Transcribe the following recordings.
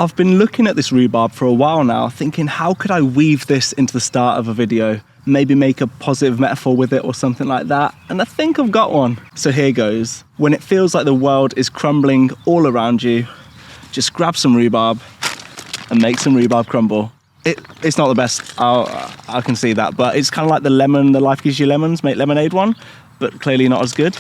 I've been looking at this rhubarb for a while now, thinking how could I weave this into the start of a video? Maybe make a positive metaphor with it or something like that, and I think I've got one. So here goes. When it feels like the world is crumbling all around you, just grab some rhubarb and make some rhubarb crumble. It's not the best, I can see that, but it's kind of like the Life Gives You Lemons, make lemonade one, but clearly not as good.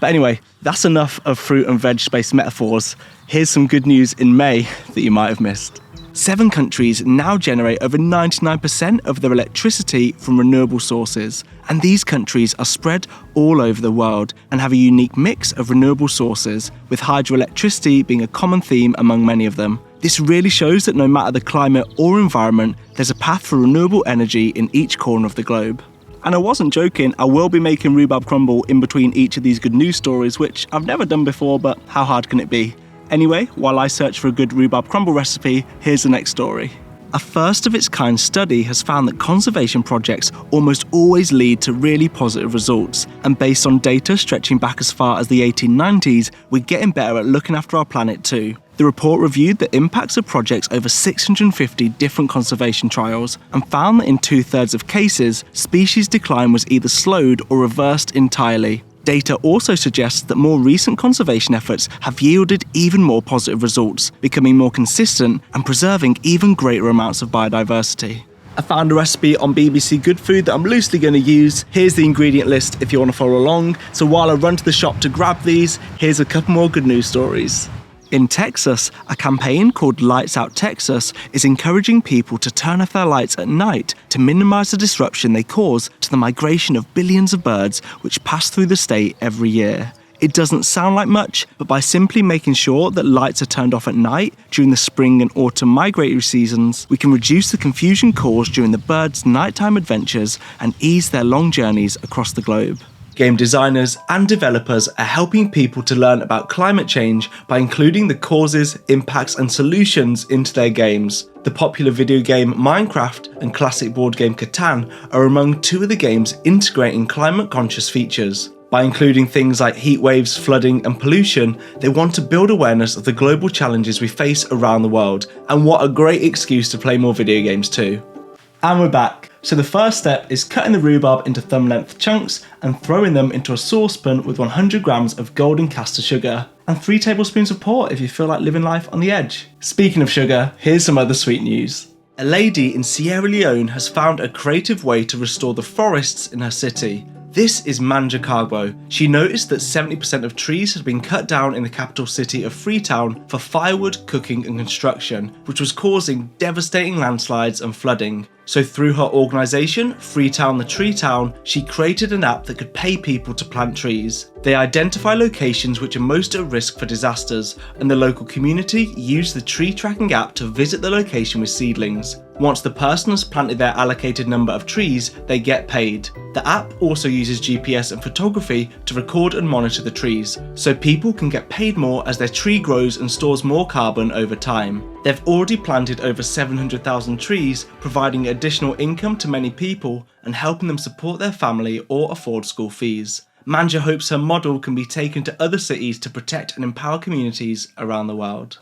But anyway, that's enough of fruit and veg-based metaphors. Here's some good news in May that you might have missed. 7 countries now generate over 99% of their electricity from renewable sources, and these countries are spread all over the world and have a unique mix of renewable sources, with hydroelectricity being a common theme among many of them. This really shows that no matter the climate or environment, there's a path for renewable energy in each corner of the globe. And I wasn't joking, I will be making rhubarb crumble in between each of these good news stories, which I've never done before, but how hard can it be? Anyway, while I search for a good rhubarb crumble recipe, here's the next story. A first-of-its-kind study has found that conservation projects almost always lead to really positive results, and based on data stretching back as far as the 1890s, we're getting better at looking after our planet too. The report reviewed the impacts of projects over 650 different conservation trials and found that in 2/3 of cases, species decline was either slowed or reversed entirely. Data also suggests that more recent conservation efforts have yielded even more positive results, becoming more consistent and preserving even greater amounts of biodiversity. I found a recipe on BBC Good Food that I'm loosely going to use. Here's the ingredient list if you want to follow along. So while I run to the shop to grab these, here's a couple more good news stories. In Texas, a campaign called Lights Out Texas is encouraging people to turn off their lights at night to minimise the disruption they cause to the migration of billions of birds which pass through the state every year. It doesn't sound like much, but by simply making sure that lights are turned off at night during the spring and autumn migratory seasons, we can reduce the confusion caused during the birds' nighttime adventures and ease their long journeys across the globe. Game designers and developers are helping people to learn about climate change by including the causes, impacts and solutions into their games. The popular video game Minecraft and classic board game Catan are among 2 of the games integrating climate-conscious features. By including things like heat waves, flooding and pollution, they want to build awareness of the global challenges we face around the world, and what a great excuse to play more video games too. And we're back. So the first step is cutting the rhubarb into thumb-length chunks and throwing them into a saucepan with 100 grams of golden caster sugar and 3 tablespoons of port if you feel like living life on the edge. Speaking of sugar, here's some other sweet news. A lady in Sierra Leone has found a creative way to restore the forests in her city. This is Manja Carbo. She noticed that 70% of trees had been cut down in the capital city of Freetown for firewood, cooking and construction, which was causing devastating landslides and flooding. So through her organisation, Freetown the Tree Town, she created an app that could pay people to plant trees. They identify locations which are most at risk for disasters, and the local community use the tree tracking app to visit the location with seedlings. Once the person has planted their allocated number of trees, they get paid. The app also uses GPS and photography to record and monitor the trees, so people can get paid more as their tree grows and stores more carbon over time. They've already planted over 700,000 trees, providing additional income to many people and helping them support their family or afford school fees. Manja hopes her model can be taken to other cities to protect and empower communities around the world.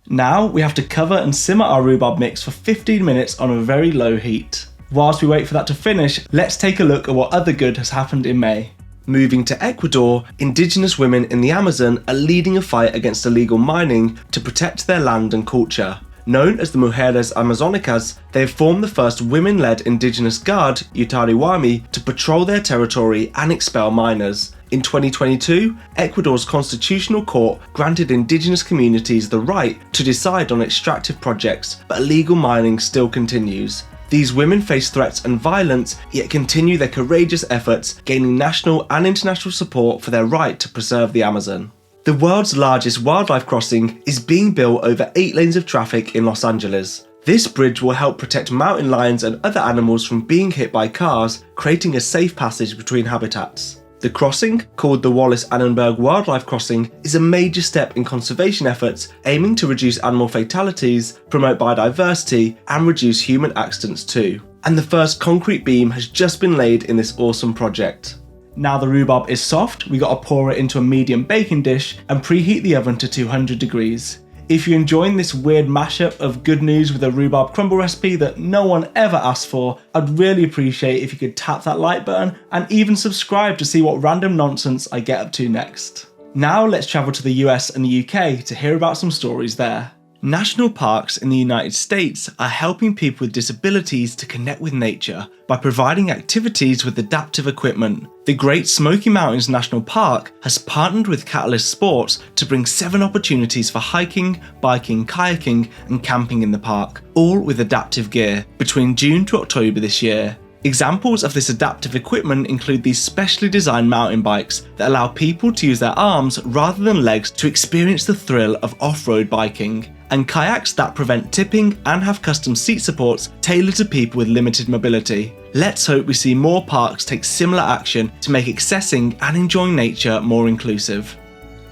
Now we have to cover and simmer our rhubarb mix for 15 minutes on a very low heat. Whilst we wait for that to finish, let's take a look at what other good has happened in May. Moving to Ecuador, indigenous women in the Amazon are leading a fight against illegal mining to protect their land and culture. Known as the Mujeres Amazonicas, they have formed the first women-led indigenous guard, Utariwami, to patrol their territory and expel miners. In 2022, Ecuador's constitutional court granted indigenous communities the right to decide on extractive projects, but illegal mining still continues. These women face threats and violence, yet continue their courageous efforts, gaining national and international support for their right to preserve the Amazon. The world's largest wildlife crossing is being built over 8 lanes of traffic in Los Angeles. This bridge will help protect mountain lions and other animals from being hit by cars, creating a safe passage between habitats. The crossing, called the Wallace-Annenberg Wildlife Crossing, is a major step in conservation efforts aiming to reduce animal fatalities, promote biodiversity, and reduce human accidents too. And the first concrete beam has just been laid in this awesome project. Now the rhubarb is soft, we gotta pour it into a medium baking dish and preheat the oven to 200 degrees. If you're enjoying this weird mashup of good news with a rhubarb crumble recipe that no one ever asked for, I'd really appreciate if you could tap that like button and even subscribe to see what random nonsense I get up to next. Now let's travel to the US and the UK to hear about some stories there. National parks in the United States are helping people with disabilities to connect with nature by providing activities with adaptive equipment. The Great Smoky Mountains National Park has partnered with Catalyst Sports to bring 7 opportunities for hiking, biking, kayaking and camping in the park, all with adaptive gear, between June to October this year. Examples of this adaptive equipment include these specially designed mountain bikes that allow people to use their arms rather than legs to experience the thrill of off-road biking, and kayaks that prevent tipping and have custom seat supports tailored to people with limited mobility. Let's hope we see more parks take similar action to make accessing and enjoying nature more inclusive.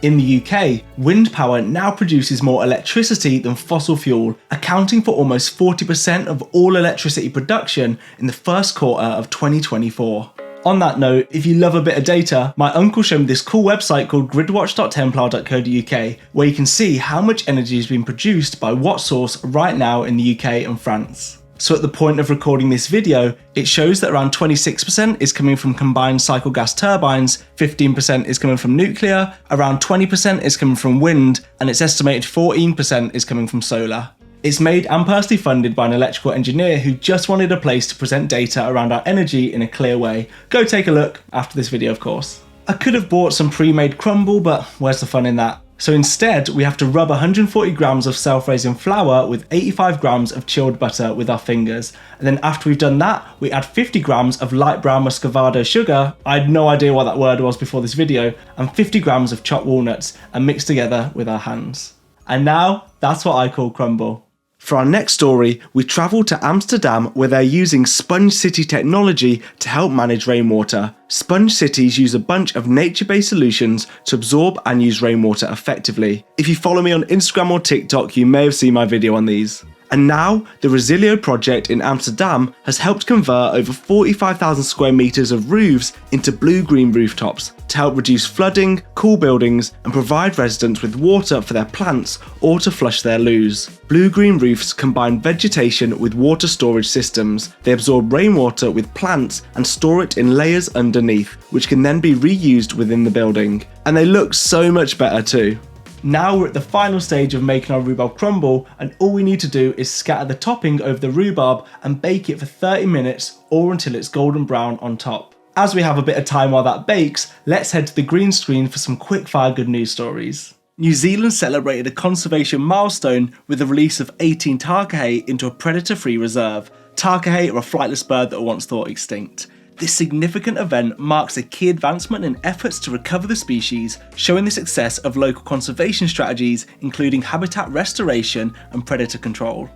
In the UK, wind power now produces more electricity than fossil fuel, accounting for almost 40% of all electricity production in the first quarter of 2024. On that note, if you love a bit of data, my uncle showed me this cool website called gridwatch.templar.co.uk, where you can see how much energy is being produced by what source right now in the UK and France. So at the point of recording this video, it shows that around 26% is coming from combined cycle gas turbines, 15% is coming from nuclear, around 20% is coming from wind, and it's estimated 14% is coming from solar. It's made and personally funded by an electrical engineer who just wanted a place to present data around our energy in a clear way. Go take a look after this video, of course. I could have bought some pre-made crumble, but where's the fun in that? So instead, we have to rub 140 grams of self-raising flour with 85 grams of chilled butter with our fingers. And then after we've done that, we add 50 grams of light brown muscovado sugar, I had no idea what that word was before this video, and 50 grams of chopped walnuts and mix together with our hands. And now, that's what I call crumble. For our next story, we travel to Amsterdam where they're using Sponge City technology to help manage rainwater. Sponge cities use a bunch of nature-based solutions to absorb and use rainwater effectively. If you follow me on Instagram or TikTok, you may have seen my video on these. And now, the Resilio project in Amsterdam has helped convert over 45,000 square meters of roofs into blue-green rooftops to help reduce flooding, cool buildings, and provide residents with water for their plants or to flush their loos. Blue-green roofs combine vegetation with water storage systems. They absorb rainwater with plants and store it in layers underneath, which can then be reused within the building. And they look so much better too. Now we're at the final stage of making our rhubarb crumble, and all we need to do is scatter the topping over the rhubarb and bake it for 30 minutes or until it's golden brown on top. As we have a bit of time while that bakes, let's head to the green screen for some quick-fire good news stories. New Zealand celebrated a conservation milestone with the release of 18 takahe into a predator-free reserve. Takahe are a flightless bird that were once thought extinct. This significant event marks a key advancement in efforts to recover the species, showing the success of local conservation strategies including habitat restoration and predator control.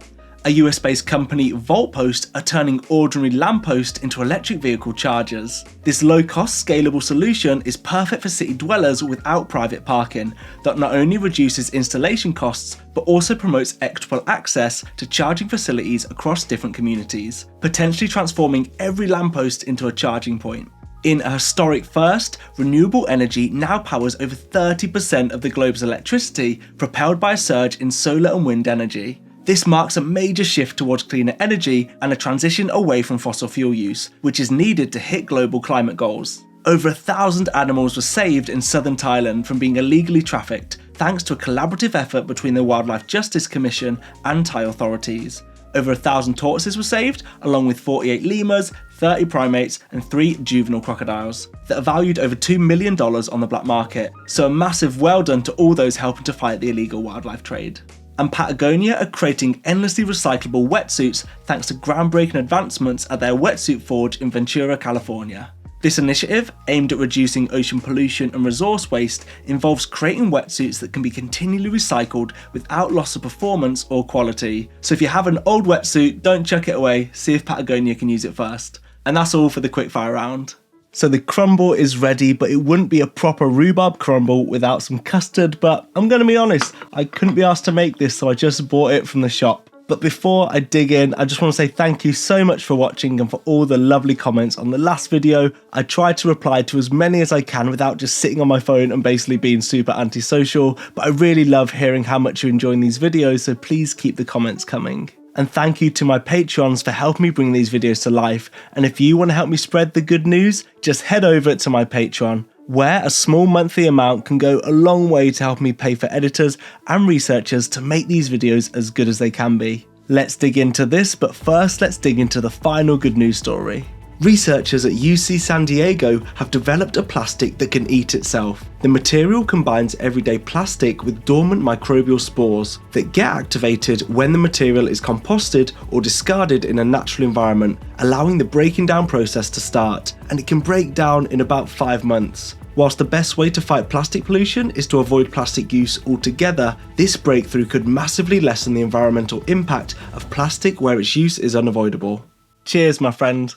A US-based company, Voltpost, are turning ordinary lampposts into electric vehicle chargers. This low-cost, scalable solution is perfect for city dwellers without private parking, that not only reduces installation costs, but also promotes equitable access to charging facilities across different communities, potentially transforming every lamppost into a charging point. In a historic first, renewable energy now powers over 30% of the globe's electricity, propelled by a surge in solar and wind energy. This marks a major shift towards cleaner energy and a transition away from fossil fuel use, which is needed to hit global climate goals. Over 1,000 animals were saved in southern Thailand from being illegally trafficked, thanks to a collaborative effort between the Wildlife Justice Commission and Thai authorities. Over 1,000 tortoises were saved, along with 48 lemurs, 30 primates and 3 juvenile crocodiles that are valued over $2 million on the black market. So a massive well done to all those helping to fight the illegal wildlife trade. And Patagonia are creating endlessly recyclable wetsuits thanks to groundbreaking advancements at their wetsuit forge in Ventura, California. This initiative, aimed at reducing ocean pollution and resource waste, involves creating wetsuits that can be continually recycled without loss of performance or quality. So if you have an old wetsuit, don't chuck it away, see if Patagonia can use it first. And that's all for the quickfire round. So the crumble is ready, but it wouldn't be a proper rhubarb crumble without some custard, but I'm going to be honest, I couldn't be asked to make this, so I just bought it from the shop. But before I dig in, I just want to say thank you so much for watching and for all the lovely comments on the last video. I tried to reply to as many as I can without just sitting on my phone and basically being super antisocial, but I really love hearing how much you're enjoying these videos, so please keep the comments coming. And thank you to my Patreons for helping me bring these videos to life. And if you want to help me spread the good news, just head over to my Patreon, where a small monthly amount can go a long way to help me pay for editors and researchers to make these videos as good as they can be. Let's dig into this, but first let's dig into the final good news story. Researchers at UC San Diego have developed a plastic that can eat itself. The material combines everyday plastic with dormant microbial spores that get activated when the material is composted or discarded in a natural environment, allowing the breaking down process to start, and it can break down in about 5 months. Whilst the best way to fight plastic pollution is to avoid plastic use altogether, this breakthrough could massively lessen the environmental impact of plastic where its use is unavoidable. Cheers, my friend.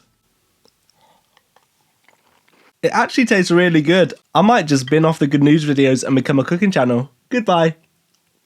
It actually tastes really good. I might just bin off the good news videos and become a cooking channel. Goodbye.